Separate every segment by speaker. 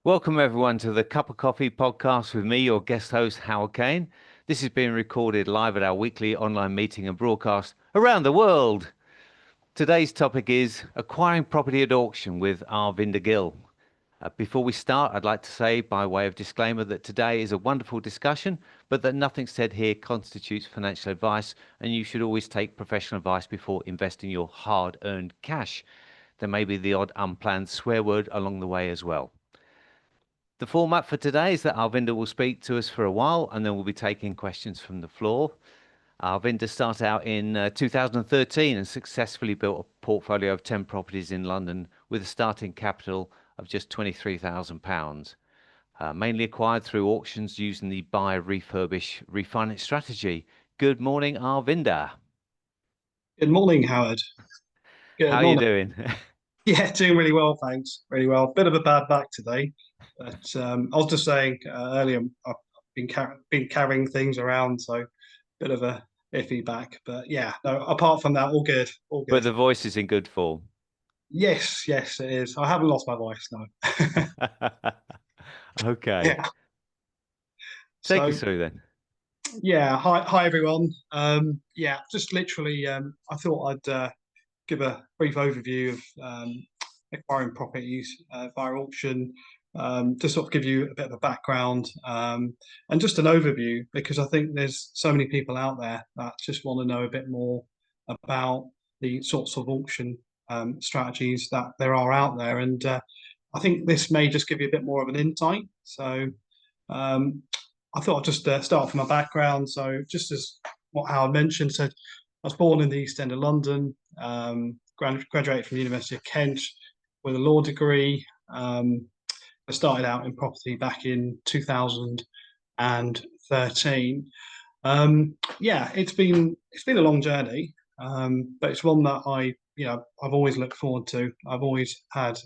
Speaker 1: Welcome, everyone, to the Cup of Coffee podcast with me, your guest host, Howard Kane. This is being recorded live at our weekly online meeting and broadcast around the world. Today's topic is acquiring property at auction with Arvinder Gill. Before we start, I'd like to say, by way of disclaimer, that today is a wonderful discussion, but that nothing said here constitutes financial advice, and you should always take professional advice before investing your hard-earned cash. There may be the odd unplanned swear word along the way as well. The format for today is that Arvinder will speak to us for a while, and then we'll be taking questions from the floor. Arvinder started out in 2013 and successfully built a portfolio of 10 properties in London with a starting capital of just £23,000, mainly acquired through auctions using the buy, refurbish, refinance strategy. Good morning, Arvinder.
Speaker 2: Good morning, Howard.
Speaker 1: How
Speaker 2: Good
Speaker 1: are you
Speaker 2: morning.
Speaker 1: doing?
Speaker 2: Yeah, doing really well, thanks. Really well. Bit of a bad back today, but I was just saying earlier, I've been carrying things around, so bit of a iffy back. But yeah, no. Apart from that, all good, all
Speaker 1: But
Speaker 2: good.
Speaker 1: the voice is in good form.
Speaker 2: Yes, yes, it is. I haven't lost my voice, no.
Speaker 1: Okay.
Speaker 2: Yeah.
Speaker 1: Take
Speaker 2: So
Speaker 1: us through then.
Speaker 2: yeah, hi everyone. Yeah, just literally, I thought I'd give a brief overview of acquiring properties via auction, to sort of give you a bit of a background, and just an overview, because I think there's so many people out there that just want to know a bit more about the sorts of auction strategies that there are out there. And I think this may just give you a bit more of an insight. So um, I thought I'd just start from my background. So just as what Howard mentioned, so I was born in the East End of London, graduated from the University of Kent with a law degree. I started out in property back in 2013. Yeah, it's been a long journey, but it's one that I've always looked forward to. I've always had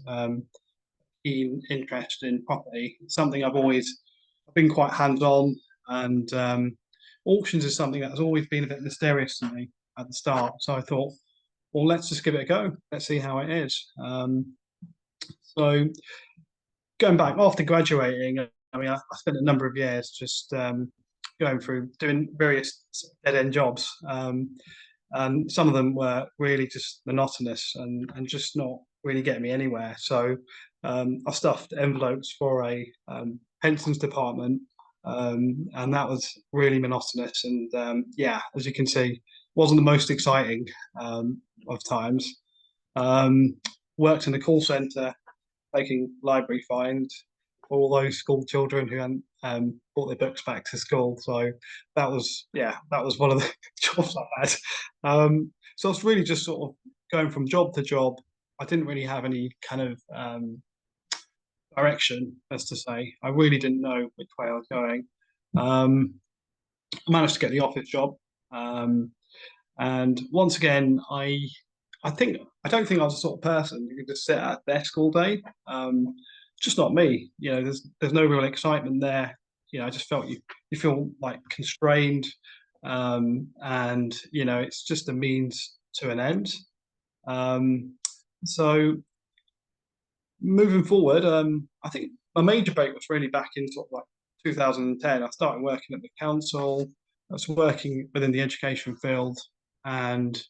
Speaker 2: keen interest in property. It's something I've been quite hands on, and auctions is something that has always been a bit mysterious to me at the start. So I thought, well, let's just give it a go. Let's see how it is. So going back after graduating, I mean, I spent a number of years just going through doing various dead end jobs, and some of them were really just monotonous and just not really getting me anywhere. So I stuffed envelopes for a pensions department, and that was really monotonous. And yeah, as you can see, wasn't the most exciting of times. Um, Worked in a call centre taking library fines for all those school children who hadn't brought their books back to school. So that was one of the jobs I had. So it's really just sort of going from job to job. I didn't really have any kind of direction, as to say. I really didn't know which way I was going. Um, I managed to get the office job, um, and once again, I don't think I was the sort of person who could just sit at a desk all day. Just not me. You know, there's no real excitement there. You know, I just felt you feel like constrained, and you know, it's just a means to an end. Um, so moving forward, I think my major break was really back in sort of like 2010. I started working at the council. I was working within the education field, and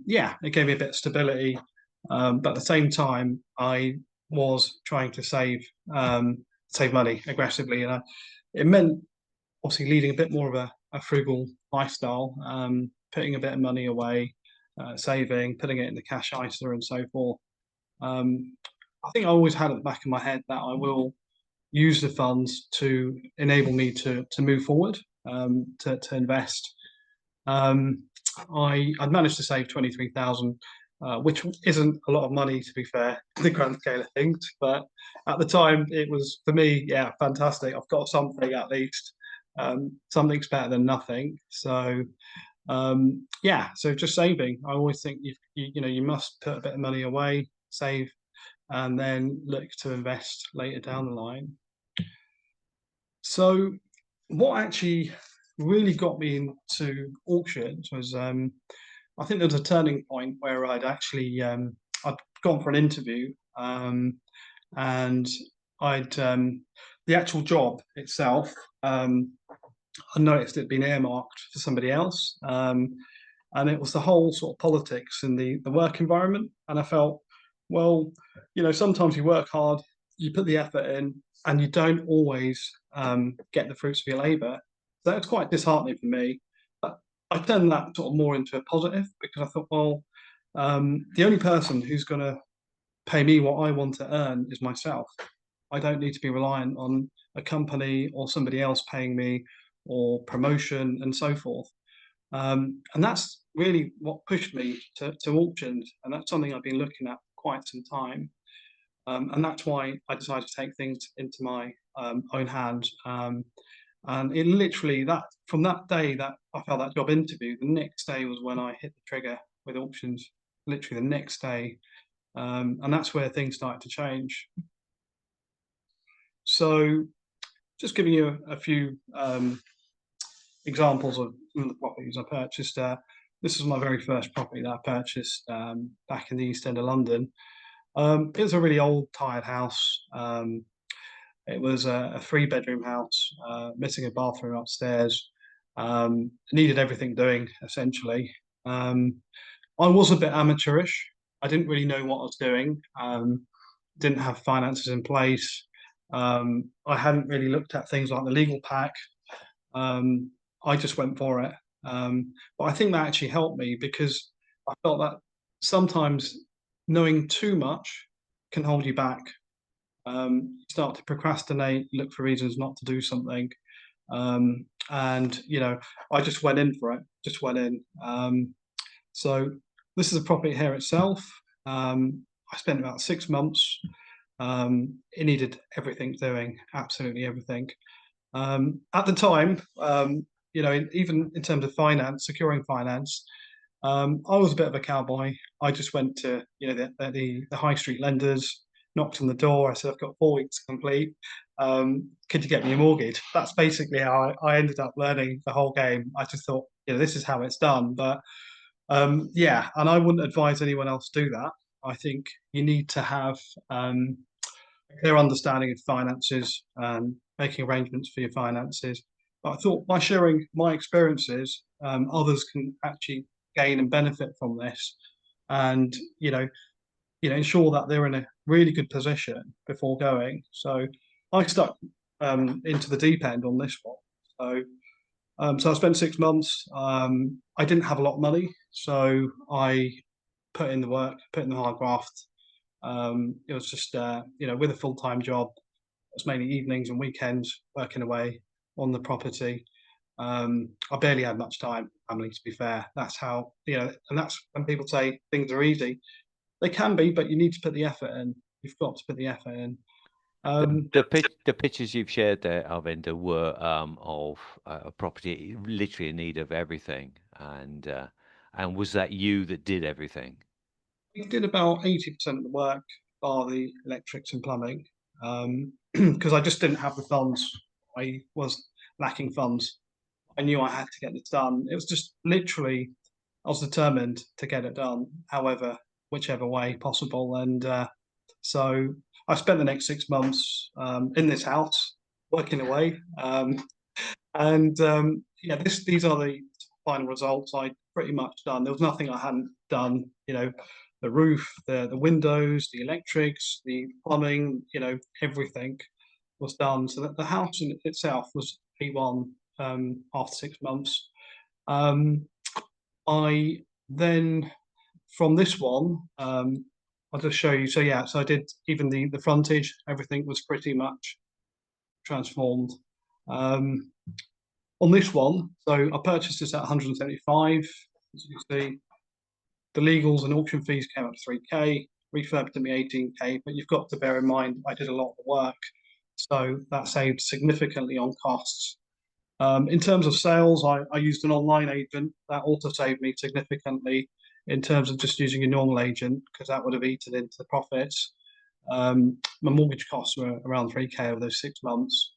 Speaker 2: yeah, it gave me a bit of stability. But at the same time, I was trying to save money aggressively, and it meant obviously leading a bit more of a frugal lifestyle, putting a bit of money away, saving, putting it in the cash ISA, and so forth. Um, I think I always had at the back of my head that I will use the funds to enable me to move forward, to invest. Um, I'd managed to save 23,000, which isn't a lot of money, to be fair, in the grand scale of things. But at the time, it was for me, yeah, fantastic. I've got something at least. Something's better than nothing. So yeah, so just saving. I always think you know you must put a bit of money away, save, and then look to invest later down the line. So what actually really got me into auctions was I think there was a turning point where I'd gone for an interview, and I'd the actual job itself. I noticed it'd been earmarked for somebody else, and it was the whole sort of politics and the work environment. And I felt, well, sometimes you work hard, you put the effort in, and you don't always get the fruits of your labour. So that's quite disheartening for me. But I turned that sort of more into a positive because I thought, well, the only person who's going to pay me what I want to earn is myself. I don't need to be reliant on a company or somebody else paying me or promotion and so forth. And that's really what pushed me to auctions. And that's something I've been looking at for quite some time. And that's why I decided to take things into my own hands. And it literally, that from that day that I felt that job interview, the next day was when I hit the trigger with auctions. Literally the next day, and that's where things started to change. So, just giving you a few examples of some of the properties I purchased. This was my very first property that I purchased back in the East End of London. It was a really old, tired house. It was a three-bedroom house, missing a bathroom upstairs. Needed everything doing, essentially. I was a bit amateurish. I didn't really know what I was doing. Didn't have finances in place. I hadn't really looked at things like the legal pack. I just went for it. But I think that actually helped me because I felt that sometimes knowing too much can hold you back. You start to procrastinate, look for reasons not to do something. And I just went in for it, just went in. So this is a property here itself. I spent about 6 months. It needed everything doing, absolutely everything. At the time, even in terms of finance, securing finance, I was a bit of a cowboy. I just went to the high street lenders, knocked on the door. I said, I've got 4 weeks to complete. Could you get me a mortgage? That's basically how I ended up learning the whole game. I just thought, this is how it's done. But yeah, and I wouldn't advise anyone else to do that. I think you need to have a clear understanding of finances and making arrangements for your finances. But I thought by sharing my experiences, others can actually gain and benefit from this, and ensure that they're in a really good position before going. So I stuck into the deep end on this one. So I spent 6 months. I didn't have a lot of money, so I put in the work, put in the hard graft. It was just, with a full-time job, it was mainly evenings and weekends working away on the property. I barely had much time, family, to be fair. That's how, and that's when people say things are easy. They can be, but you need to put the effort in. You've got to put the effort in.
Speaker 1: The pictures you've shared there, Arvinder, were of a property literally in need of everything, and was that you that did everything?
Speaker 2: We did about 80% of the work, bar the electrics and plumbing, because I just didn't have the funds. I was lacking funds. I knew I had to get this done. It was just literally, I was determined to get it done, however, whichever way possible. And so I spent the next 6 months in this house working away. And yeah, these are the final results. I pretty much done. There was nothing I hadn't done. The roof, the windows, the electrics, the plumbing. Everything was done. So that the house in itself was P1 after 6 months. I then from this one, I'll just show you. So yeah, so I did even the frontage. Everything was pretty much transformed. On this one, so I purchased this at 175. As you can see, the legals and auction fees came up to 3K, refurbed to me 18K, but you've got to bear in mind I did a lot of the work, so that saved significantly on costs. In terms of sales, I used an online agent. That also saved me significantly in terms of just using a normal agent because that would have eaten into the profits. My mortgage costs were around 3K over those 6 months,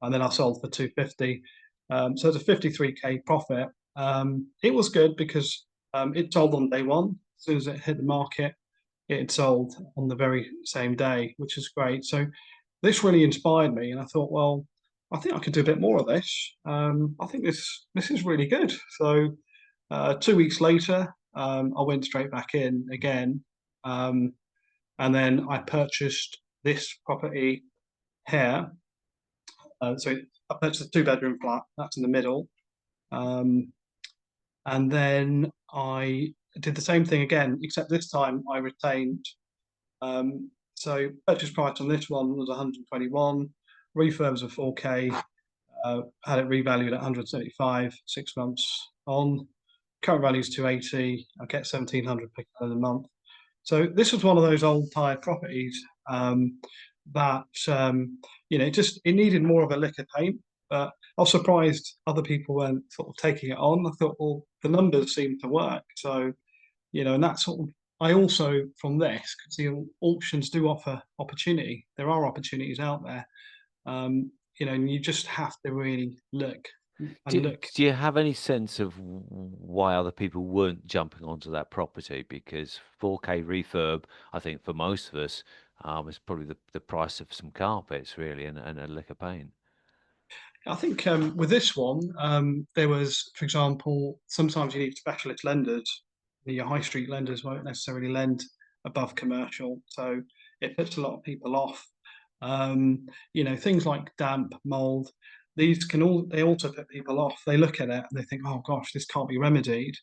Speaker 2: and then I sold for 250. So it's a 53K profit. It was good because it sold on day one as soon as it hit the market. it had sold on the very same day, which is great. So this really inspired me, and I thought, well, I think I could do a bit more of this. I think this is really good. So 2 weeks later, I went straight back in again, um, and then I purchased this property here. So I purchased a two-bedroom flat. That's in the middle, um, and then I did the same thing again, except this time I retained. So purchase price on this one was 121. Refurbs of 4K. Had it revalued at 175, 6 months on. Current value is 280. I get 1,700 per calendar month. So this was one of those old tired properties that it needed more of a lick of paint. But I was surprised other people weren't sort of taking it on. I thought, well, the numbers seem to work. So and that sort of I also from this because the auctions do offer opportunity. There are opportunities out there, and you just have to really look and
Speaker 1: Do,
Speaker 2: look.
Speaker 1: do you have any sense of why other people weren't jumping onto that property? Because 4K refurb, I think for most of us, is probably the price of some carpets, really, and a lick of paint.
Speaker 2: I think with this one, there was, for example, sometimes you need specialist lenders. Your high street lenders won't necessarily lend above commercial, so it puts a lot of people off. Things like damp, mold, they also put people off. They look at it and they think, oh gosh, this can't be remedied.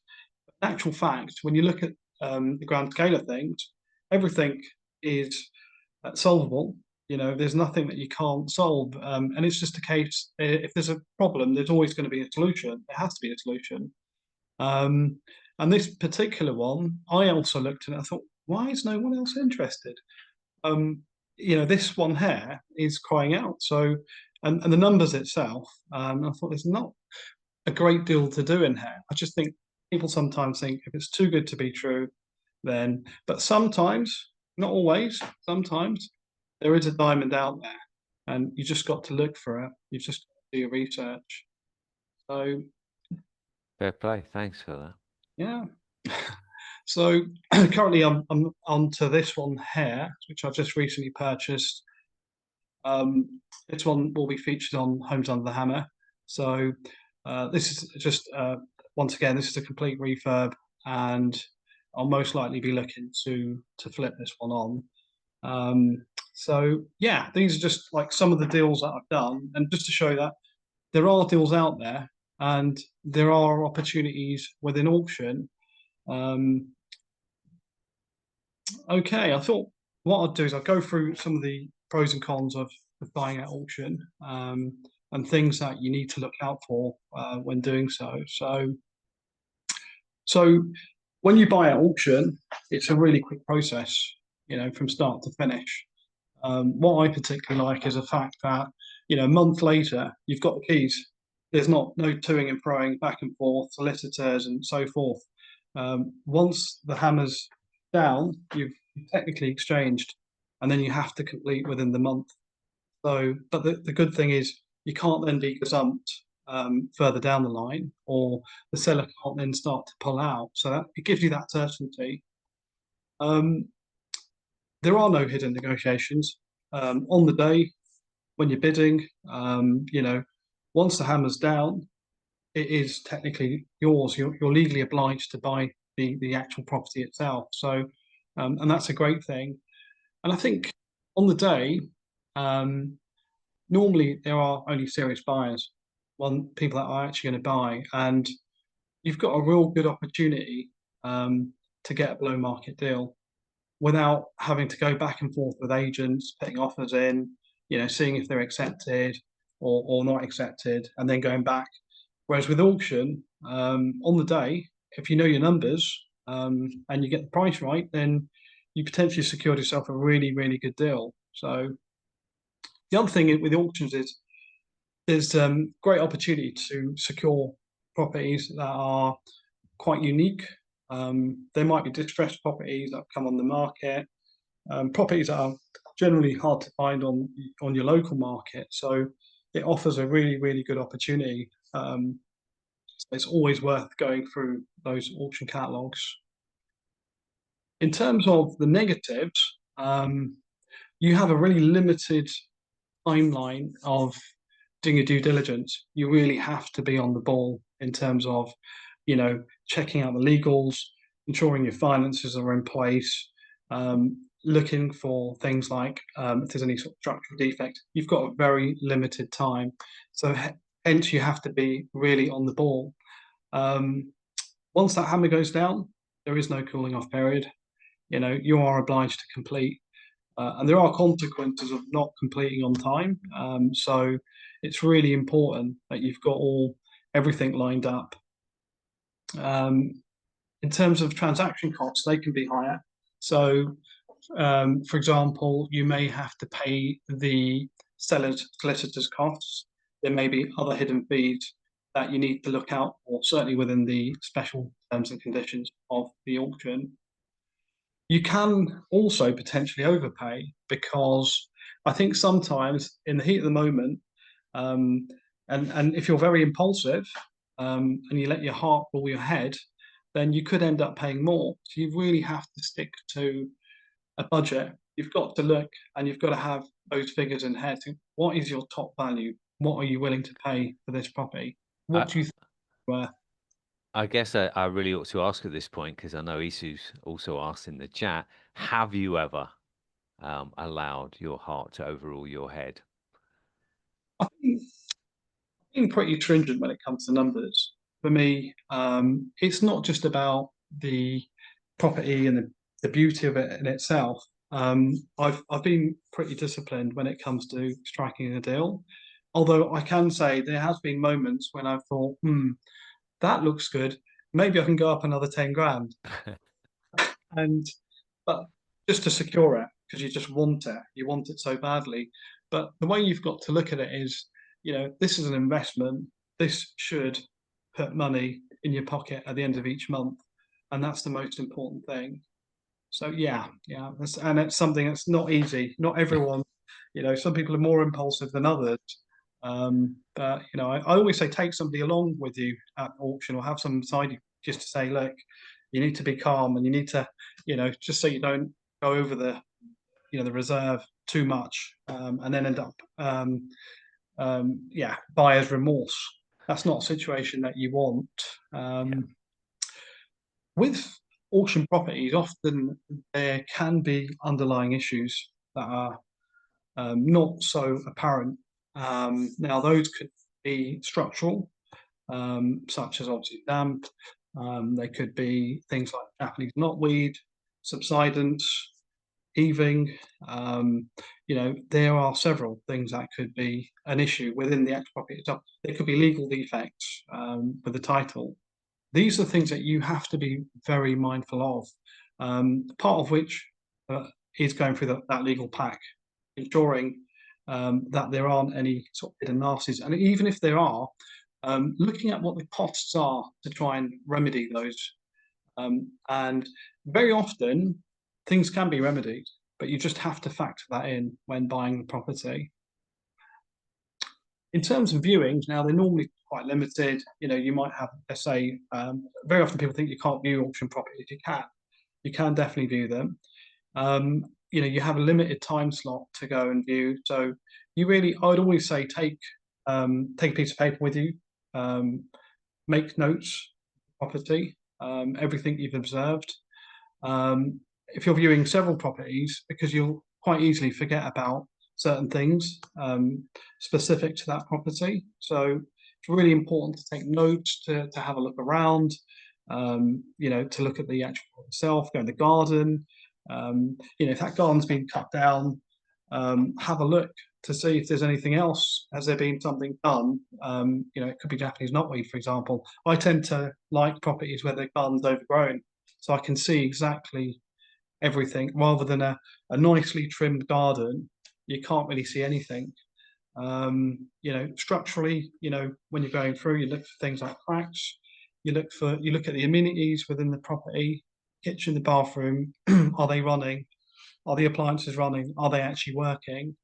Speaker 2: In actual fact, when you look at the grand scale of things, everything is solvable. There's nothing that you can't solve, and it's just a case. If there's a problem, there's always going to be a solution. There has to be a solution. Um, and this particular one, I also looked at it. I thought, why is no one else interested? This one here is crying out. So, and the numbers itself, I thought there's not a great deal to do in here. I just think people sometimes think if it's too good to be true, then, but sometimes, not always, sometimes there is a diamond out there and you just got to look for it. You've just got to do your research. So,
Speaker 1: Fair play. Thanks for that.
Speaker 2: yeah. So currently I'm on to this one here, which I've just recently purchased. This one will be featured on Homes Under the Hammer. So this is just once again, this is a complete refurb, and I'll most likely be looking to flip this one on. So yeah, these are just like some of the deals that I've done, and just to show that there are deals out there and there are opportunities within auction. Um, okay, I thought what I'd do is I'd go through some of the pros and cons of buying at auction, and things that you need to look out for when doing so. So when you buy at auction, it's a really quick process, from start to finish. What I particularly like is the fact that, a month later, you've got the keys. There's not no toing and froing back and forth, solicitors and so forth. Once the hammer's down, you've technically exchanged, and then you have to complete within the month. So, but the good thing is you can't then be gazumped further down the line, or the seller can't then start to pull out. So that it gives you that certainty. Um, there are no hidden negotiations on the day when you're bidding. Once the hammer's down, it is technically yours. You're legally obliged to buy the actual property itself. So, and that's a great thing. And I think on the day, um, normally there are only serious buyers, one people that are actually going to buy, and you've got a real good opportunity to get a below market deal without having to go back and forth with agents, putting offers in, seeing if they're accepted or not accepted, and then going back. Whereas with auction, on the day, if you know your numbers and you get the price right, then you potentially secured yourself a really, really good deal. So the other thing with auctions is there's great opportunity to secure properties that are quite unique. There might be distressed properties that come on the market, properties that are generally hard to find on your local market. So it offers a really, really good opportunity. So it's always worth going through those auction catalogs. In terms of the negatives, you have a really limited timeline of doing your due diligence. You really have to be on the ball in terms of, checking out the legals, ensuring your finances are in place, looking for things like if there's any sort of structural defect. You've got a very limited time, so hence you have to be really on the ball. Um, Once that hammer goes down, there is no cooling off period. You are obliged to complete, and there are consequences of not completing on time. So it's really important that you've got everything lined up. Um, in terms of transaction costs, they can be higher. So, for example, you may have to pay the seller's solicitor's costs. There may be other hidden fees that you need to look out for, certainly within the special terms and conditions of the auction. You can also potentially overpay because I think sometimes in the heat of the moment, um, and if you're very impulsive and you let your heart rule your head, then you could end up paying more. So you really have to stick to a budget. You've got to look and you've got to have those figures in head. What is your top value? What are you willing to pay for this property? What
Speaker 1: I,
Speaker 2: do you think? Worth?
Speaker 1: I guess I really ought to ask at this point, because I know Isu's also asked in the chat, have you ever allowed your heart to overrule your head?
Speaker 2: I think being pretty stringent when it comes to numbers. For me, it's not just about the property and the beauty of it in itself. I've been pretty disciplined when it comes to striking a deal. Although I can say there has been moments when I've thought, that looks good. Maybe I can go up another 10 grand. And but just to secure it, because you want it so badly. But the way you've got to look at it is, this is an investment. This should put money in your pocket at the end of each month, and that's the most important thing. So yeah, and it's something that's not easy. Not everyone, some people are more impulsive than others. But I always say take somebody along with you at auction or have some beside you just to say, look, you need to be calm and you need to, just so you don't go over the reserve too much and then end up, buyer's remorse. That's not a situation that you want.
Speaker 1: Yeah.
Speaker 2: With auction properties, often there can be underlying issues that are not so apparent. Now, those could be structural, such as obviously damp. They could be things like Japanese knotweed, subsidence, heaving. There are several things that could be an issue within the actual property itself. There could be legal defects with the title. These are things that you have to be very mindful of. Part of which is going through that legal pack, ensuring that there aren't any sort of hidden nasties. And even if there are, looking at what the costs are to try and remedy those. And very often, things can be remedied, but you just have to factor that in when buying the property. In terms of viewings, now they're normally quite limited. You might have, let's say, very often people think you can't view auction properties. You can. You can definitely view them. You have a limited time slot to go and view. So I would always say take a piece of paper with you, make notes, property, everything you've observed. If you're viewing several properties, because you'll quite easily forget about certain things specific to that property. So it's really important to take notes, to have a look around, to look at the actual itself, go in the garden. If that garden's been cut down, have a look to see if there's anything else. Has there been something done? It could be Japanese knotweed, for example. I tend to like properties where the garden's overgrown, so I can see exactly everything rather than a nicely trimmed garden. You can't really see anything. Structurally, when you're going through, you look for things like cracks. You look at the amenities within the property, kitchen, the bathroom. Are they running? Are the appliances running? Are they actually working?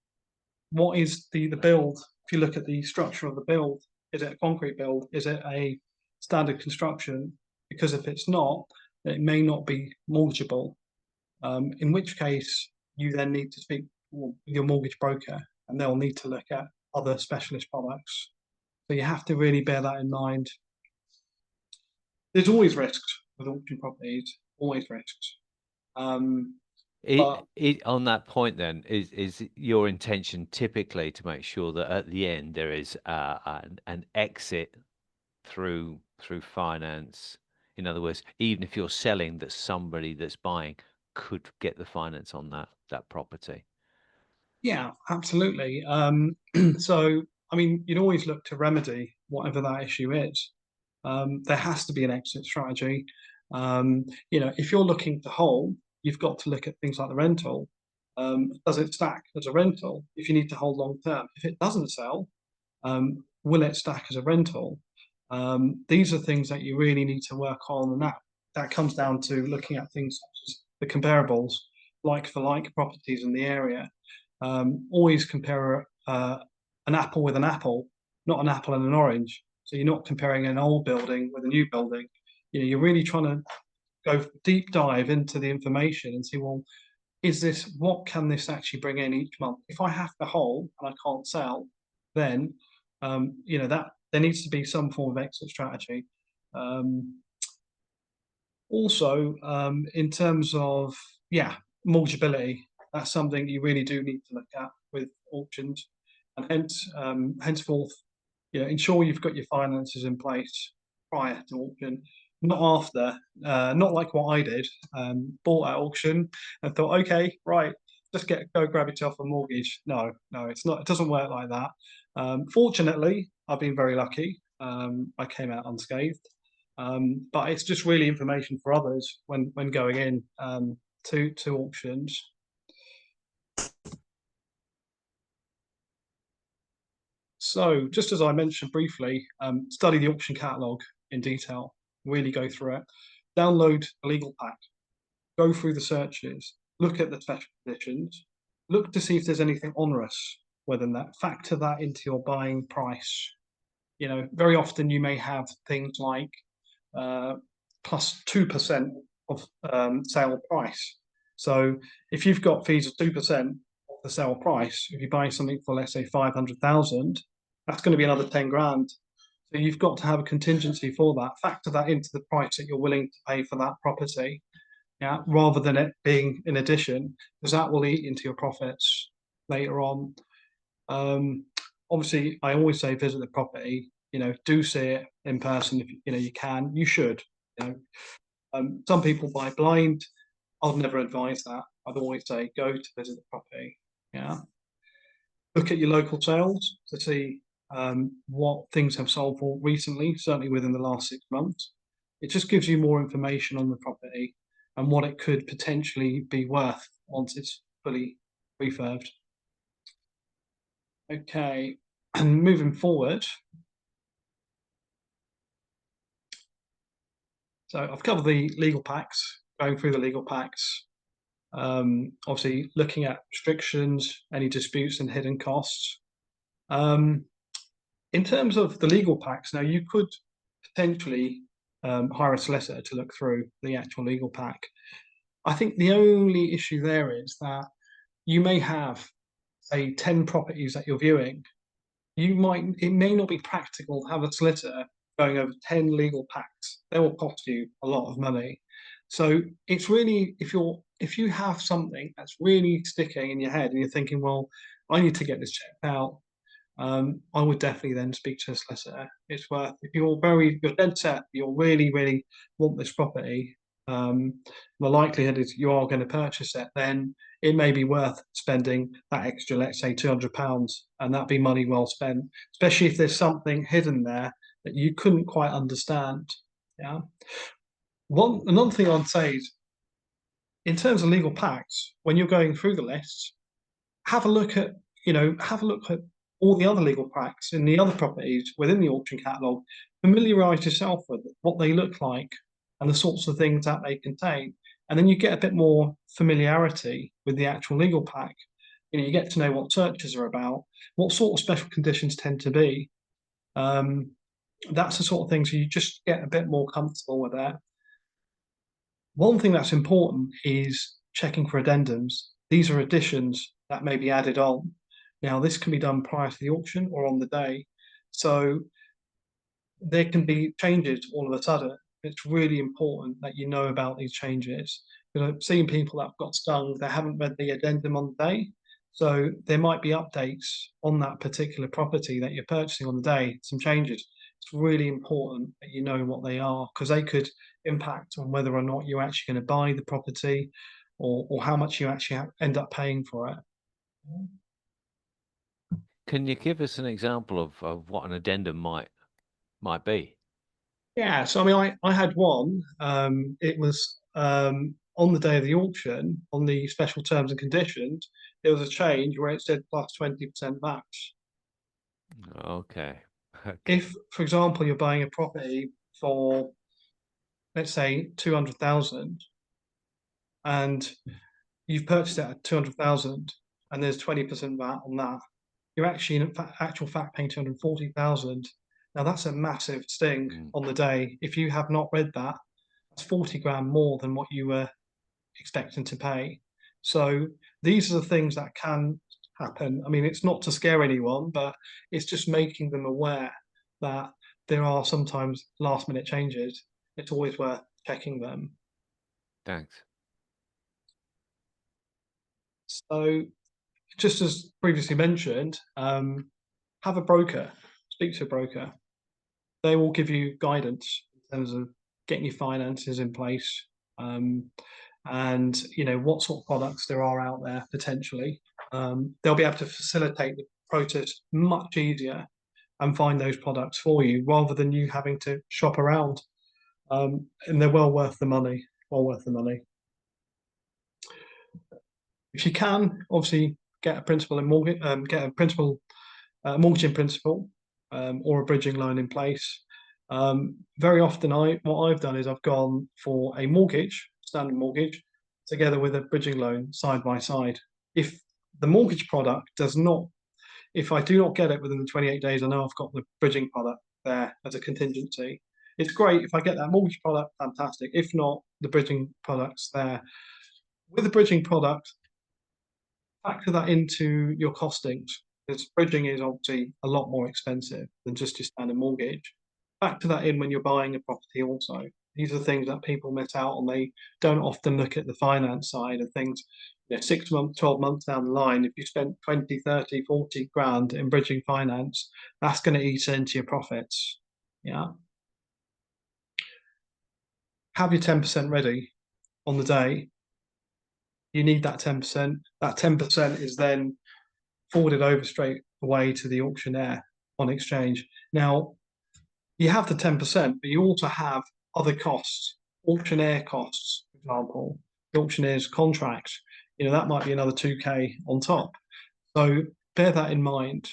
Speaker 2: What is the build? If you look at the structure of the build, is it a concrete build? Is it a standard construction? Because if it's not, it may not be mortgageable. In which case you then need to speak with your mortgage broker, and they'll need to look at other specialist products. So you have to really bear that in mind. There's always risks with auction properties, always risks. Um, but
Speaker 1: On that point, then, is your intention typically to make sure that at the end there is an exit through finance? In other words, even if you're selling, that somebody that's buying could get the finance on that property.
Speaker 2: yeah, absolutely. So, I mean, you'd always look to remedy whatever that issue is. There has to be an exit strategy. If you're looking to hold, you've got to look at things like the rental. Does it stack as a rental if you need to hold long term? If it doesn't sell, will it stack as a rental? These are things that you really need to work on, and that comes down to looking at things such as the comparables, like for like properties in the area. Always compare an apple with an apple, not an apple and an orange. So you're not comparing an old building with a new building. You're really trying to go deep dive into the information and see, well, what can this actually bring in each month? If I have to hold and I can't sell, then that there needs to be some form of exit strategy. Um, Also, in terms of mortgageability, that's something you really do need to look at with auctions, and henceforth, ensure you've got your finances in place prior to auction, not after. Not like what I did. Bought at auction and thought, okay, right, just go grab yourself a mortgage. No, no, it's not. It doesn't work like that. Fortunately, I've been very lucky. I came out unscathed. But it's just really information for others when going in to auctions. So, just as I mentioned briefly, study the auction catalogue in detail, really go through it, download a legal pack, go through the searches, look at the special conditions, look to see if there's anything onerous within that, factor that into your buying price. Very often you may have things like uh, plus 2% of sale price. So if you've got fees of 2% of the sale price, if you're buying something for, let's say, 500,000, that's going to be another 10 grand. So you've got to have a contingency for that. Factor that into the price that you're willing to pay for that property, yeah, rather than it being in addition, because that will eat into your profits later on. Um, Obviously, I always say visit the property. Do see it in person if you can. You should. You know, some people buy blind. I'd never advise that. I'd always say go to visit the property. Yeah. Look at your local sales to see what things have sold for recently, certainly within the last 6 months. It just gives you more information on the property and what it could potentially be worth once it's fully refurbed. Okay, and moving forward, so I've covered the legal packs, going through the legal packs, obviously looking at restrictions, any disputes and hidden costs. Um, in terms of the legal packs, now you could potentially hire a solicitor to look through the actual legal pack. I think the only issue there is that you may have, say, 10 properties that you're viewing. It may not be practical to have a solicitor going over 10 legal packs. They will cost you a lot of money. So it's really, if you have something that's really sticking in your head and you're thinking, well, I need to get this checked out, I would definitely then speak to a solicitor. It's worth, if you're dead set, you'll really, really want this property, um, the likelihood is you are going to purchase it, then it may be worth spending that extra, let's say £200, and that'd be money well spent, especially if there's something hidden there that you couldn't quite understand. Yeah. Another thing I'd say is, in terms of legal packs, when you're going through the lists, have a look at all the other legal packs in the other properties within the auction catalogue. Familiarise yourself with what they look like and the sorts of things that they contain, and then you get a bit more familiarity with the actual legal pack. You get to know what searches are about, what sort of special conditions tend to be. That's the sort of thing. So you just get a bit more comfortable with that. One thing that's important is checking for addendums. These are additions that may be added on. Now, this can be done prior to the auction or on the day. So there can be changes all of a sudden. It's really important that you know about these changes. Because I've seen people that have got stung, they haven't read the addendum on the day. So there might be updates on that particular property that you're purchasing on the day, some changes. It's really important that you know what they are because they could impact on whether or not you're actually going to buy the property or how much you actually end up paying for it.
Speaker 1: Can you give us an example of what an addendum might be?
Speaker 2: Yeah, so I mean, I had one. It was on the day of the auction, on the special terms and conditions, there was a change where it said plus 20% VAT.
Speaker 1: Okay. Okay.
Speaker 2: If, for example, you're buying a property for, let's say, 200,000 and you've purchased it at 200,000 and there's 20% VAT on that, you're actually in actual fact paying 240,000. Now that's a massive sting
Speaker 1: Mm,
Speaker 2: on the day. If you have not read that, that's 40 grand more than what you were expecting to pay. So these are the things that can happen. I mean, it's not to scare anyone, but it's just making them aware that there are sometimes last minute changes. It's always worth checking them.
Speaker 1: thanks.
Speaker 2: So just as previously mentioned, have a broker, speak to a broker. They will give you guidance in terms of getting your finances in place, um, and what sort of products there are out there potentially. They'll be able to facilitate the process much easier and find those products for you rather than you having to shop around. And they're well worth the money. Well worth the money. If you can, obviously get a principal and mortgage, get a principal mortgage in principle, or a bridging loan in place. Very often, what I've done is I've gone for a mortgage, standard mortgage, together with a bridging loan side by side. If the mortgage product does not, if I do not get it within the 28 days, I know I've got the bridging product there as a contingency. It's great if I get that mortgage product, fantastic. If not, the bridging product's there. With the bridging product, factor that into your costings because bridging is obviously a lot more expensive than just your standard mortgage. Factor that in when you're buying a property also. These are things that people miss out on. They don't often look at the finance side of things. 6 months, 12 months down the line, if you spent 20, 30, 40 grand in bridging finance, that's going to eat into your profits. Yeah. Have your 10% ready on the day. You need that 10%. That 10% is then forwarded over straight away to the auctioneer on exchange. Now, you have the 10%, but you also have other costs, auctioneer costs, for example, the auctioneer's contract. That might be another 2K on top. So bear that in mind.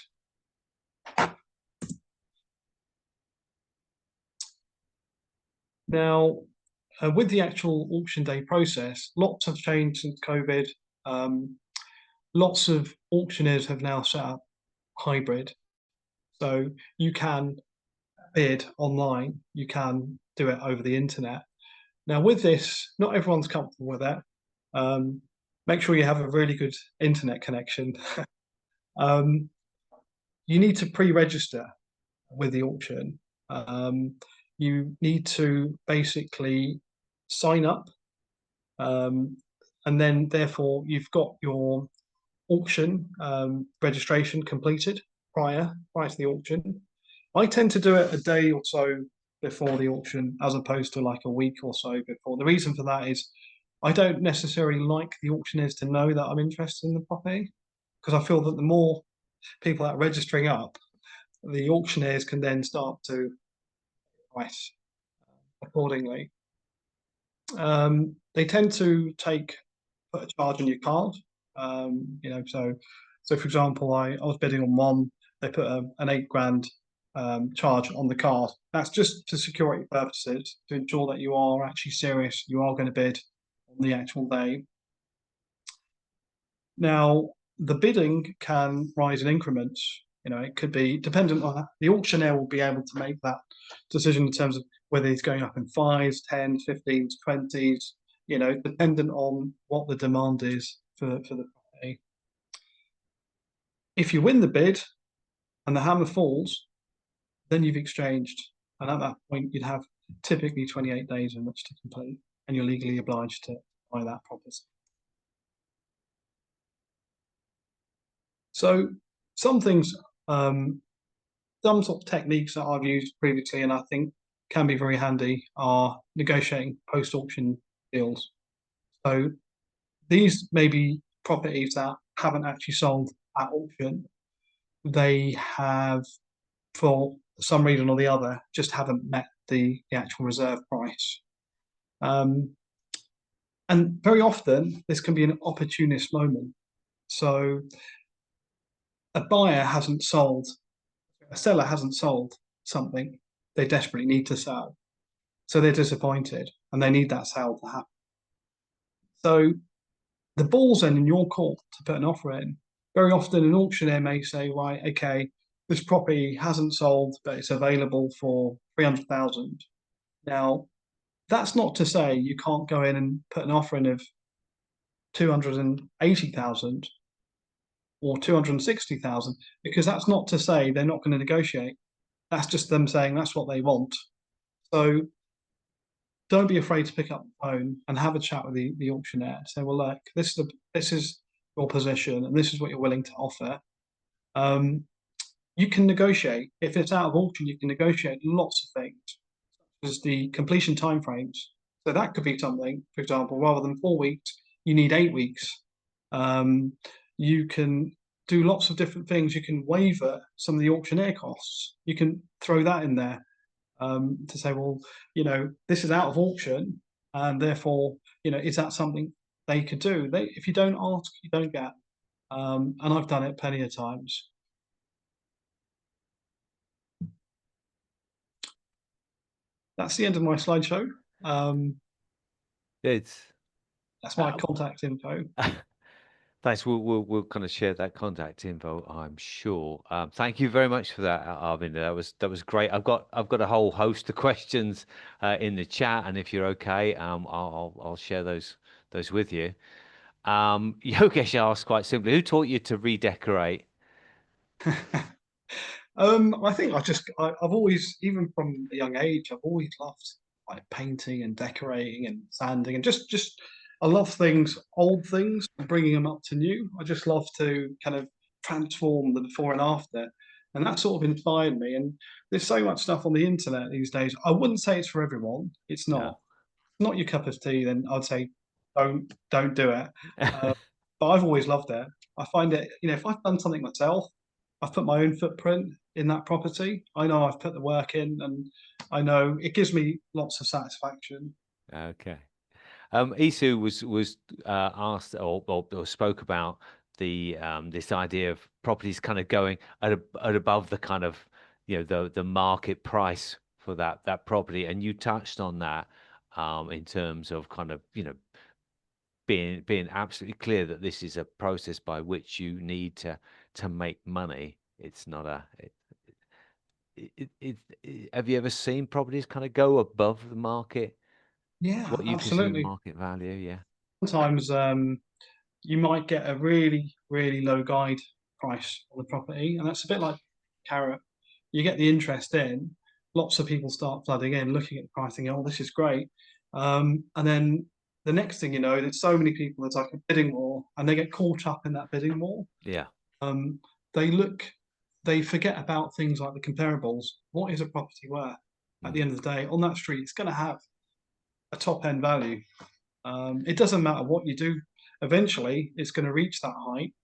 Speaker 2: Now, with the actual auction day process, lots have changed since COVID. Lots of auctioneers have now set up hybrid. So you can bid online, you can do it over the internet. Now, with this, not everyone's comfortable with it. Make sure you have a really good internet connection. um, you need to pre-register with the auction. You need to basically sign up, and then therefore you've got your auction registration completed prior to the auction. I tend to do it a day or so before the auction as opposed to like a week or so before. The reason for that is I don't necessarily like the auctioneers to know that I'm interested in the property because I feel that the more people that are registering up, the auctioneers can then start to price accordingly. They tend to put a charge on your card. So for example, I was bidding on one. They put an 8 grand charge on the card. That's just for security purposes to ensure that you are actually serious. You are going to bid on the actual day. Now, the bidding can rise in increments. It could be dependent on the auctioneer will be able to make that decision in terms of whether he's going up in fives, tens, 15s, 20s. dependent on what the demand is for the property. If you win the bid and the hammer falls, then you've exchanged. And at that point, you'd have typically 28 days in which to complete, and you're legally obliged to buy that property. So some things, some sort of techniques that I've used previously and I think can be very handy are negotiating post-auction deals. So these may be properties that haven't actually sold at auction. They have, for some reason or the other, just haven't met the actual reserve price. And very often, this can be an opportunist moment. So a buyer hasn't sold, a seller hasn't sold something they desperately need to sell. So they're disappointed and they need that sale to happen. So the ball's then in your court to put an offer in. Very often an auctioneer may say, right, okay, this property hasn't sold, but it's available for 300,000. Now, that's not to say you can't go in and put an offer in of 280,000 or 260,000, because that's not to say they're not going to negotiate. That's just them saying that's what they want. So don't be afraid to pick up the phone and have a chat with the auctioneer. Say, well, look, this is your position and this is what you're willing to offer. You can negotiate. If it's out of auction, you can negotiate lots of things, as the completion timeframes. So that could be something, for example, rather than 4 weeks, you need 8 weeks. You can do lots of different things. You can waiver some of the auctioneer costs. You can throw that in there to say, well, this is out of auction, and therefore, is that something they could do? If you don't ask, you don't get. And I've done it plenty of times. That's the end of my slideshow.
Speaker 1: It's
Speaker 2: That's my contact info.
Speaker 1: thanks. We'll kind of share that contact info, I'm sure. Thank you very much for that, Arvinder. That was great. I've got a whole host of questions in the chat, and if you're okay, I'll share those with you. Yogesh asked quite simply, who taught you to redecorate?
Speaker 2: I think I've always, even from a young age, I've always loved like painting and decorating and sanding and just I love things, old things, and bringing them up to new. I just love to kind of transform the before and after, and that sort of inspired me. And there's so much stuff on the internet these days. I wouldn't say it's for everyone. It's
Speaker 1: No.
Speaker 2: not your cup of tea. Then I'd say don't do it. But I've always loved it. I find it, if I've done something myself, I've put my own footprint in that property. I know I've put the work in, and I know it gives me lots of satisfaction.
Speaker 1: Okay. Isu was asked or spoke about the this idea of properties kind of going at above the kind of the market price for that property, and you touched on that in terms of kind of being absolutely clear that this is a process by which you need to make money. It's not have you ever seen properties kind of go above the market,
Speaker 2: Yeah,
Speaker 1: what you consider
Speaker 2: absolutely.
Speaker 1: market value? Yeah.
Speaker 2: Sometimes you might get a really, really low guide price on the property, and that's a bit like carrot. You get the interest in, lots of people start flooding in, looking at the price, thinking, "Oh, this is great," and then the next thing you know, there's so many people, there's like a bidding war, and they get caught up in that bidding war.
Speaker 1: Yeah.
Speaker 2: Um, they look, they forget about things like the comparables. What is a property worth? At the
Speaker 1: Mm.
Speaker 2: end of the day, on that street, it's going to have a top end value. It doesn't matter what you do. Eventually, it's going to reach that height,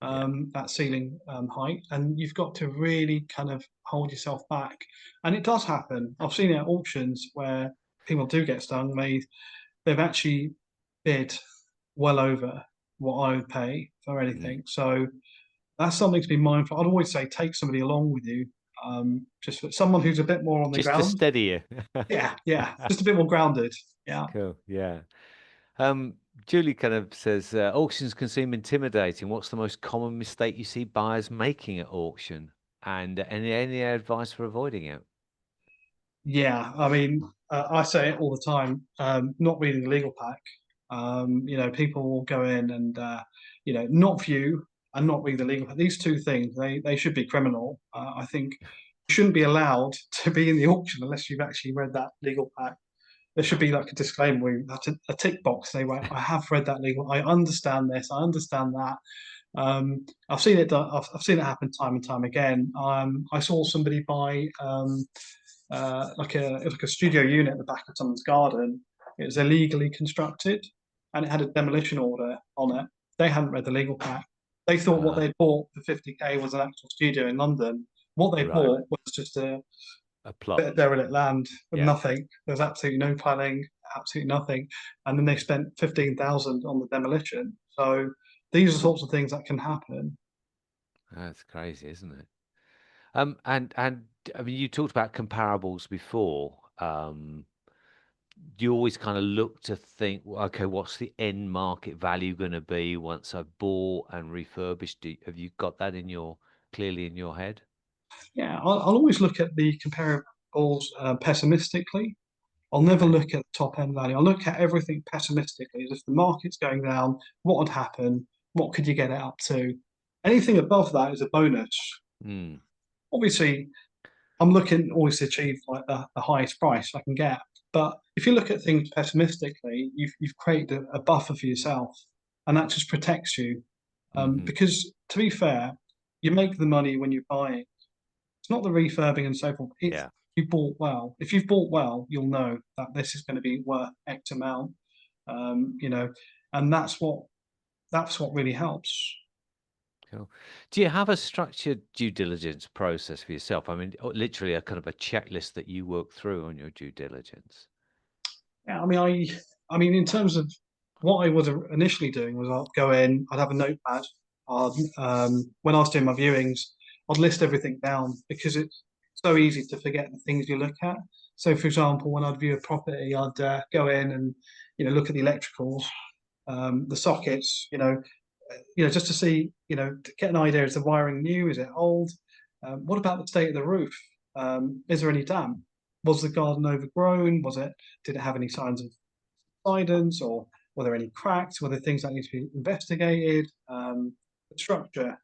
Speaker 1: Yeah.
Speaker 2: that ceiling height, and you've got to really kind of hold yourself back. And it does happen. I've seen it at auctions where people do get stung. They've actually bid well over what I would pay for
Speaker 1: Mm.
Speaker 2: anything. So that's something to be mindful. I'd always say take somebody along with you, just for someone who's a bit more on the
Speaker 1: Just to
Speaker 2: ground.
Speaker 1: steady you.
Speaker 2: Yeah, yeah, just a bit more grounded. Yeah.
Speaker 1: Cool. Yeah. Julie kind of says auctions can seem intimidating. What's the most common mistake you see buyers making at auction, and any advice for avoiding it?
Speaker 2: Yeah, I mean, I say it all the time. Not reading the legal pack. People will go in and not view and not read the legal pack. These two things, they should be criminal. I think you shouldn't be allowed to be in the auction unless you've actually read that legal pack. There should be like a disclaimer, that's a tick box. Say, right, I have read that legal. I understand this. I understand that. I've seen it done. I've seen it happen time and time again. I saw somebody buy it was like a studio unit at the back of someone's garden. It was illegally constructed, and it had a demolition order on it. They hadn't read the legal pack. They thought what
Speaker 1: Uh,
Speaker 2: they bought for 50K was an actual studio in London. What they
Speaker 1: right.
Speaker 2: bought was just a
Speaker 1: A plot.
Speaker 2: bit of derelict land with
Speaker 1: Yeah.
Speaker 2: nothing. There's absolutely no planning, absolutely nothing. And then they spent 15,000 on the demolition. So these are the sorts of things that can happen.
Speaker 1: That's crazy, isn't it? And I mean, you talked about comparables before. You always kind of look to think, well, okay, what's the end market value going to be once I've bought and refurbished? Have you got that clearly in your head?
Speaker 2: Yeah, I'll always look at the comparables pessimistically. I'll never
Speaker 1: Okay.
Speaker 2: look at the top end value. I'll look at everything pessimistically. As if the market's going down, what would happen? What could you get it up to? Anything above that is a bonus.
Speaker 1: Mm,
Speaker 2: Obviously, I'm looking always to achieve like the highest price I can get. But if you look at things pessimistically, you've created a buffer for yourself, and that just protects you.
Speaker 1: hmm.
Speaker 2: Because to be fair, you make the money when you're buying. It's not the refurbing and so forth. It's
Speaker 1: Yeah.
Speaker 2: you bought well. If you've bought well, you'll know that this is going to be worth X amount. Um, you know, and that's what really helps.
Speaker 1: Cool. Do you have a structured due diligence process for yourself? I mean, literally a kind of a checklist that you work through on your due diligence.
Speaker 2: Yeah, I mean, in terms of what I was initially doing was I'd go in, I'd have a notepad. When I was doing my viewings, I'd list everything down because it's so easy to forget the things you look at. So, for example, when I'd view a property, I'd go in and look at the electricals, the sockets, just to see, to get an idea: is the wiring new? Is it old? What about the state of the roof? Is there any damp? Was the garden overgrown? Did it have any signs of subsidence, or were there any cracks? Were there things that need to be investigated? The structure,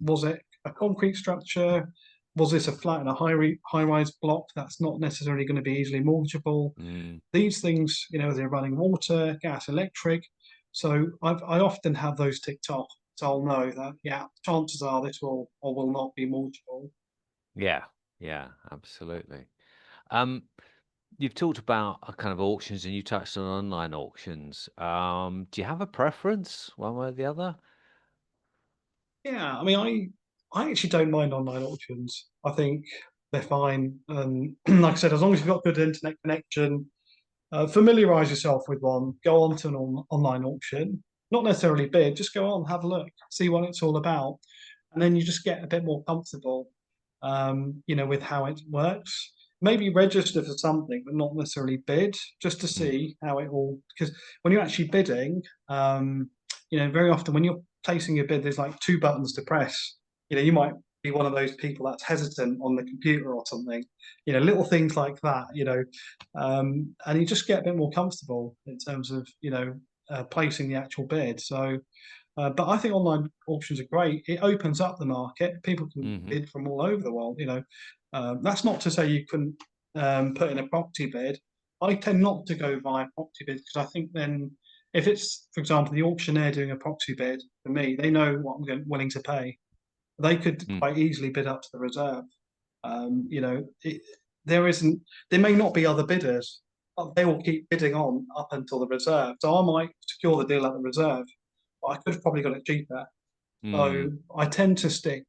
Speaker 2: was it a concrete structure? Was this a flat and a high rise block that's not necessarily going to be easily mortgageable?
Speaker 1: Mm,
Speaker 2: These things, they're running water, gas, electric. So I often have those ticked off. So I'll know that, yeah, chances are this will or will not be mortgageable.
Speaker 1: yeah. Yeah. Absolutely. Um, you've talked about kind of auctions and you touched on online auctions. Do you have a preference one way or the other?
Speaker 2: Yeah, I mean, I actually don't mind online auctions. I think they're fine. Like I said, as long as you've got good internet connection, familiarize yourself with one. Go on to an online auction. Not necessarily bid, just go on, have a look, see what it's all about, and then you just get a bit more comfortable, with how it works. Maybe register for something, but not necessarily bid, just to
Speaker 1: Mm,
Speaker 2: see how it all. Because when you're actually bidding, very often when you're placing your bid, there's like two buttons to press. You might be one of those people that's hesitant on the computer or something. Little things like that. And you just get a bit more comfortable in terms of placing the actual bid. So but I think online auctions are great. It opens up the market. People can
Speaker 1: hmm.
Speaker 2: bid from all over the world. That's not to say you couldn't put in a property bid. I tend not to go via property bid because I think then, if it's, for example, the auctioneer doing a property bid for me, they know what willing to pay. They could
Speaker 1: Mm,
Speaker 2: quite easily bid up to the reserve. Um, you know, it, there isn't. There may not be other bidders, but they will keep bidding on up until the reserve. So I might secure the deal at the reserve, but I could have probably got it cheaper. So
Speaker 1: mm,
Speaker 2: I tend to stick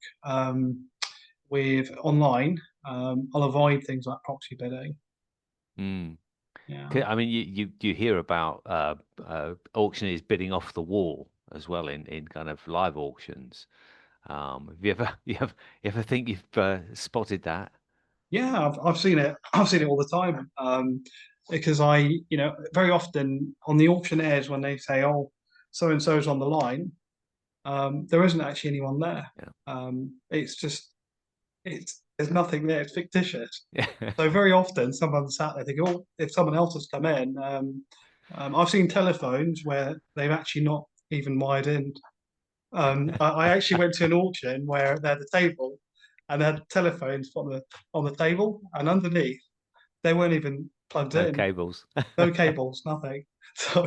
Speaker 2: with online. I'll avoid things like proxy bidding.
Speaker 1: mm.
Speaker 2: Yeah.
Speaker 1: I mean, you hear about auctioneers bidding off the wall as well in kind of live auctions. Have you ever you ever think you've spotted that?
Speaker 2: Yeah, I've seen it. I've seen it all the time. Because very often on the auctioneers when they say, "Oh, so and so's on the line," there isn't actually anyone there. It's just there's nothing there. It's fictitious.
Speaker 1: Yeah.
Speaker 2: So very often someone's sat there thinking, "Oh, if someone else has come in." I've seen telephones where they've actually not even wired in. I actually went to an auction where they had a table and they had telephones on the table, and underneath they weren't even plugged
Speaker 1: No
Speaker 2: in,
Speaker 1: cables.
Speaker 2: no cables, nothing. So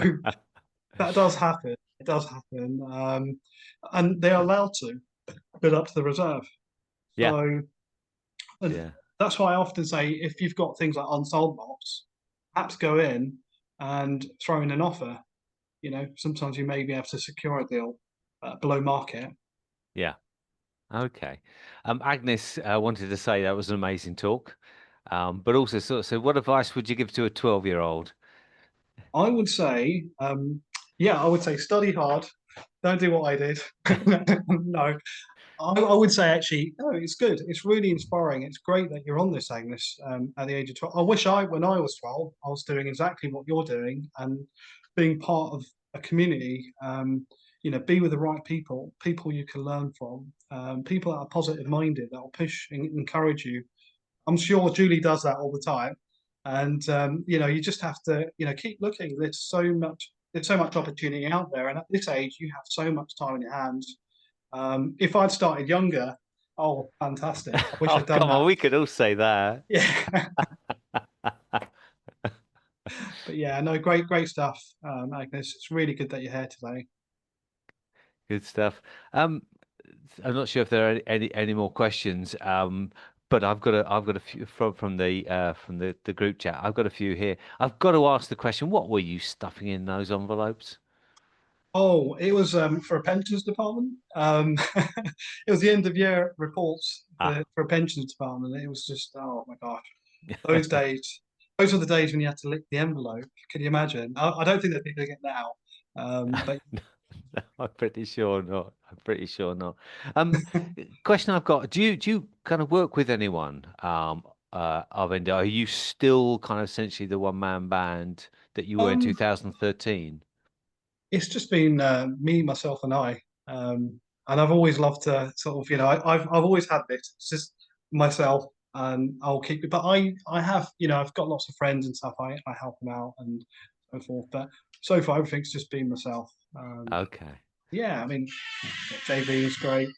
Speaker 2: that does happen. It does happen, and they are allowed to build up to the reserve.
Speaker 1: Yeah,
Speaker 2: So and
Speaker 1: yeah,
Speaker 2: that's why I often say if you've got things like unsold lots, perhaps go in and throw in an offer. Sometimes you may be able to secure a deal below market.
Speaker 1: yeah. Okay. Agnes wanted to say that was an amazing talk, but also sort of said, what advice would you give to a 12-year-old?
Speaker 2: I would say, yeah, I would say study hard. Don't do what I did. No, I would say actually, no, it's good. It's really inspiring. It's great that you're on this, Agnes, at the age of 12. I wish when I was 12, I was doing exactly what you're doing and being part of a community. Be with the right people, people you can learn from, people that are positive minded, that will push and encourage you. I'm sure Julie does that all the time. And you just have to, keep looking. There's so much opportunity out there. And at this age, you have so much time in your hands. If I'd started younger, oh, fantastic. I wish
Speaker 1: Oh,
Speaker 2: I'd done
Speaker 1: come on,
Speaker 2: that.
Speaker 1: we could all say that.
Speaker 2: Yeah. But yeah, no, great stuff, Agnes. It's really good that you're here today.
Speaker 1: Good stuff. Um, I'm not sure if there are any more questions, but I've got a few from the group chat. I've got a few here. I've got to ask the question: what were you stuffing in those envelopes?
Speaker 2: Oh, it was for a pensions department. It was the end of year reports
Speaker 1: Ah,
Speaker 2: for a pensions department. It was just, oh my gosh, those days. Those are the days when you had to lick the envelope. Can you imagine? I don't think they're doing it now. But
Speaker 1: no, I'm pretty sure not. I'm pretty sure not. Um, Question I've got: do you kind of work with anyone? Arvinder, are you still kind of essentially the one man band that you were in
Speaker 2: um,
Speaker 1: 2013?
Speaker 2: it's just been me, myself, and I. And I've always loved to sort of, I've always had this. It's just myself, and I'll keep it. But I have, I've got lots of friends and stuff. I help them out and so forth. But so far, everything's just been myself.
Speaker 1: Okay.
Speaker 2: Yeah, I mean, JV is great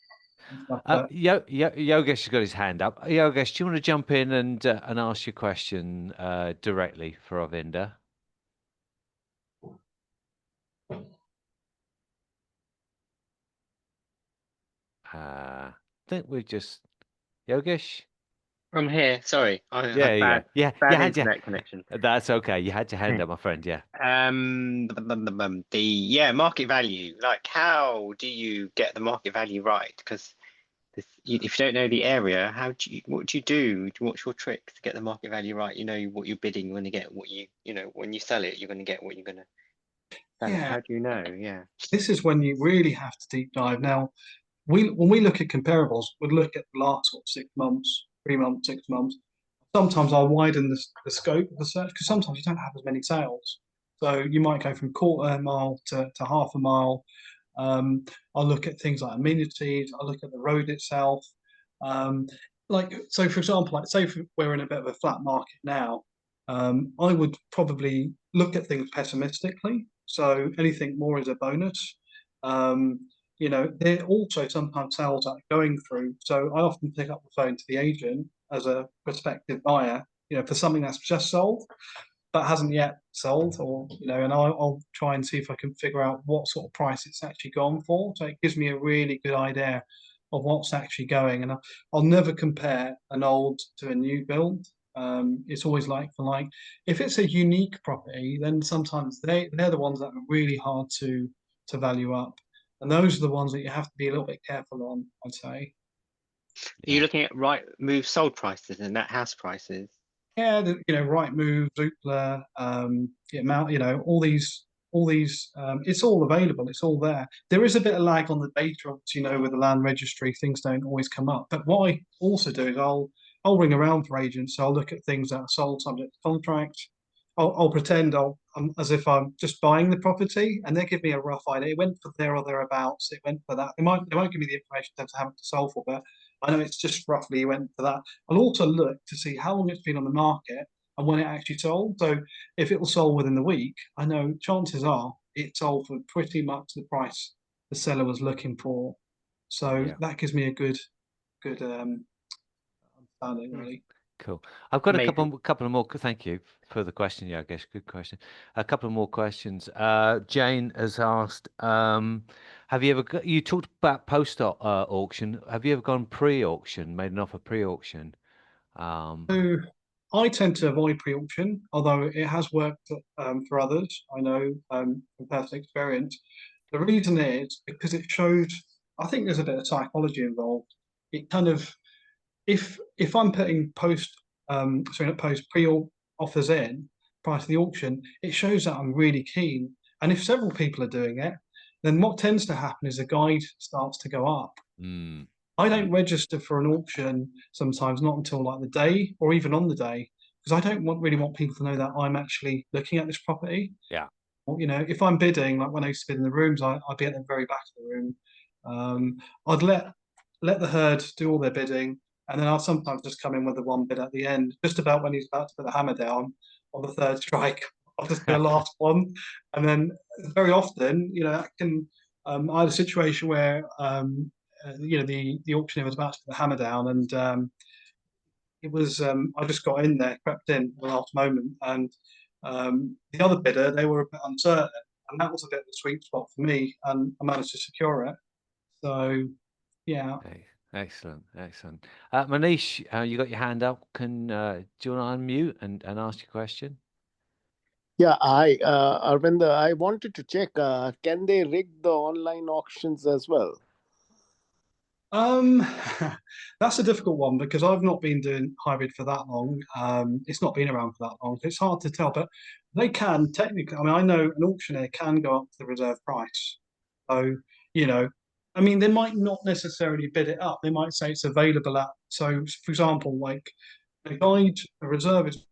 Speaker 2: and stuff. But
Speaker 1: Yogesh has got his hand up. Yogesh, do you want to jump in and ask your question directly for Arvinder? I think we're just Yogesh.
Speaker 3: From here, sorry, I
Speaker 1: Yeah,
Speaker 3: had
Speaker 1: you go. Yeah, you
Speaker 3: bad
Speaker 1: had your.
Speaker 3: internet connection.
Speaker 1: That's okay. You had your hand up, my friend. Yeah.
Speaker 3: The market value. Like, how do you get the market value right? Because if you don't know the area, what do you do? What's your trick to get the market value right? You know what you're bidding, you're going to get what when you sell it, you're going to get what you're going to sell it.
Speaker 2: yeah,
Speaker 3: How do you know? Yeah.
Speaker 2: this is when you really have to deep dive. Now, when we look at comparables, we look at the last 6 months, 3 months, 6 months. Sometimes I'll widen the scope of the search because sometimes you don't have as many sales. So you might go from quarter mile to half a mile. Um, I'll look at things like amenities. I'll look at the road itself. Um, so for example, like say if we're in a bit of a flat market now, I would probably look at things pessimistically. So anything more is a bonus. Um, there also sometimes sales that are going through. So I often pick up the phone to the agent as a prospective buyer, for something that's just sold but hasn't yet sold, or and I'll try and see if I can figure out what sort of price it's actually gone for. So it gives me a really good idea of what's actually going, and I'll never compare an old to a new build. It's always like for like. If it's a unique property, then sometimes they're the ones that are really hard to value up, and those are the ones that you have to be a little bit careful on, I'd say.
Speaker 3: Are you
Speaker 1: Yeah.
Speaker 3: looking at right move sold prices and net house prices?
Speaker 2: Yeah, right move, Zoopla, the amount, all these, it's all available. It's all there. There is a bit of lag on the data, obviously, with the land registry, things don't always come up. But what I also do is I'll ring around for agents. So I'll look at things that are sold subject to contract. I'll pretend as if I'm just buying the property, and they give me a rough idea. It went for there or thereabouts. It went for that. They won't give me the information in terms of how much to sell for, but I know it's just roughly went for that. I'll also look to see how long it's been on the market and when it actually sold. So if it was sold within the week, I know chances are it sold for pretty much the price the seller was looking for. So
Speaker 1: Yeah.
Speaker 2: that gives me a good understanding, really.
Speaker 1: Cool. I've got a
Speaker 3: Amazing.
Speaker 1: couple of more. Thank you for the question. Yeah, I guess good question. A couple of more questions. Jane has asked, have you ever you talked about post auction? Have you ever gone pre-auction, made an offer pre-auction?
Speaker 2: So I tend to avoid pre-auction, although it has worked for others. I know from personal experience. The reason is because it showed. I think there's a bit of psychology involved. It kind of if I'm putting not post pre offers in prior to the auction, it shows that I'm really keen. And if several people are doing it, then what tends to happen is the guide starts to go up.
Speaker 1: Mm,
Speaker 2: I
Speaker 1: mm,
Speaker 2: don't register for an auction sometimes not until like the day or even on the day because I don't really want people to know that I'm actually looking at this property.
Speaker 1: yeah.
Speaker 2: Or, if I'm bidding, like when I used to bid in the rooms, I'd be at the very back of the room. I'd let the herd do all their bidding, and then I'll sometimes just come in with the one bid at the end, just about when he's about to put the hammer down on the third strike. I'll just do a last one, and then very often, I can. I had a situation where the auctioneer was about to put the hammer down, and it was I just got in there, crept in at the last moment, and the other bidder, they were a bit uncertain, and that was a bit of a sweet spot for me, and I managed to secure it. So yeah.
Speaker 1: Excellent, excellent. Manish, you got your hand up. Do you want to unmute and ask your question?
Speaker 4: Yeah, hi, Arvinder. I wanted to check, can they rig the online auctions as well?
Speaker 2: Um, that's a difficult one because I've not been doing hybrid for that long. It's not been around for that long. It's hard to tell, but they can technically. I mean, I know an auctioneer can go up to the reserve price. So, you know, I mean, they might not necessarily bid it up. They might say it's available at. So, for example, like a reserve is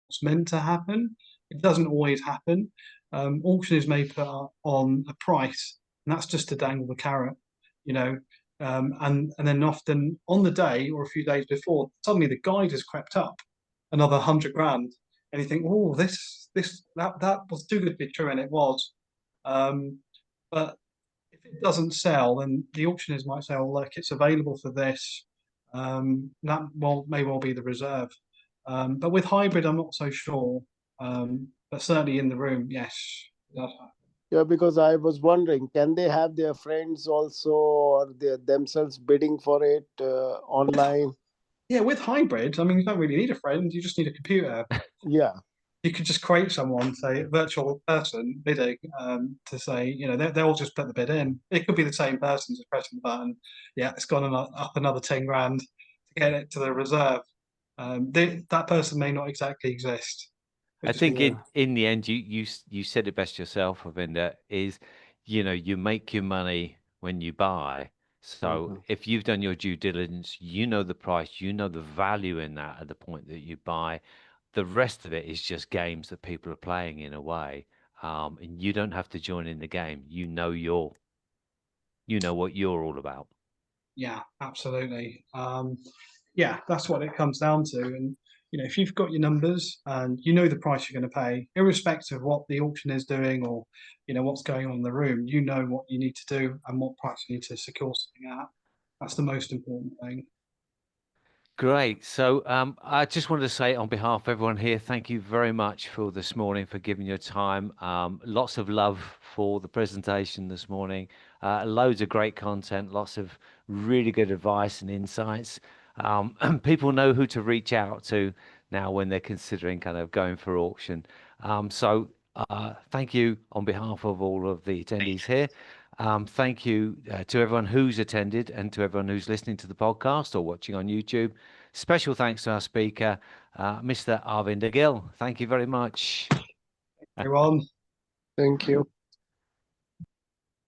Speaker 2: what's meant to happen. It doesn't always happen. Auctioneers may put on a price, and that's just to dangle the carrot, you know. And then often on the day or a few days before, suddenly the guide has crept up another 100 grand, and you think, oh, that was too good to be true, and it was. But if it doesn't sell, then the auctioneers might say, "Oh, look, it's available for this." That may well be the reserve. But with hybrid, I'm not so sure. But certainly in the room, yes.
Speaker 4: Yeah, because I was wondering, can they have their friends also or themselves bidding for it online?
Speaker 2: Yeah, with hybrid, I mean, you don't really need a friend. You just need a computer.
Speaker 4: Yeah.
Speaker 2: You could just create someone, say a virtual person bidding, to say, they'll just put the bid in. It could be the same person just pressing the button. Yeah, it's gone up another 10 grand to get it to the reserve. That person may not exactly exist.
Speaker 1: I think in the end, you said it best yourself, Arvinder, is, you make your money when you buy. So if you've done your due diligence, you know the price, you know the value in that at the point that you buy. The rest of it is just games that people are playing in a way. And you don't have to join in the game. You know what you're all about.
Speaker 2: Yeah, absolutely. Yeah, that's what it comes down to. And if you've got your numbers and you know the price you're going to pay, irrespective of what the auction is doing or what's going on in the room, you know what you need to do and what price you need to secure something at. That's the most important thing.
Speaker 1: Great. So I just wanted to say on behalf of everyone here, thank you very much for this morning, for giving your time. Lots of love for the presentation this morning. Loads of great content, lots of really good advice and insights. And people know who to reach out to now when they're considering kind of going for auction. Thank you on behalf of all of the attendees here. Thank you to everyone who's attended and to everyone who's listening to the podcast or watching on YouTube. Special thanks to our speaker, Mr. Arvinder Gill. Thank you very much.
Speaker 2: Everyone.
Speaker 4: Thank you.